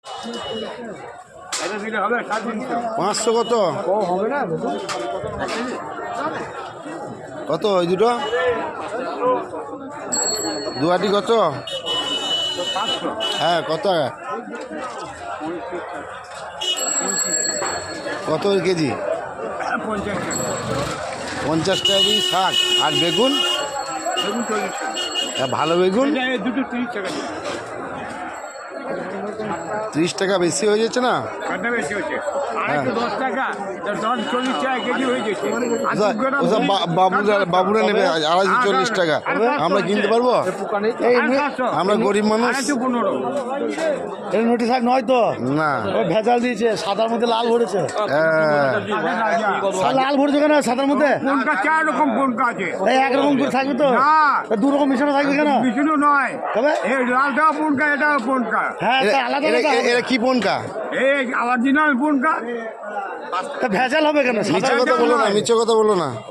500 কত কত ওই দুটো দুয়াটি কত? হ্যাঁ কত কত কেজি? 50 টাকা কেজি শাক। আর বেগুন? ভালো বেগুন 30 টাকা বেশি হয়ে যাচ্ছে না? বাবুরা নেবে 240 টাকা। আমরা কিনতে পারবো? আমরা গরিব মানুষ। নোটি শাক নয় তো, না ভেজাল দিয়েছে, সাদার মধ্যে লাল ভরেছে। লাল ভরেছে কেন সাদার মধ্যে? রকম কোনটা আছে, একরকম করে থাকবে তো, দু রকম মিশানো থাকবে কেন? মিশানো নয়, তবে লালটা কোনটা এটা কোনটা? হ্যাঁ আলাদা এরা কি পনকা? এই অরিজিনাল কোনটা? ভেজাল হবে কেন? মিথ্যে কথা বলো না, মিথ্যে কথা বলো না।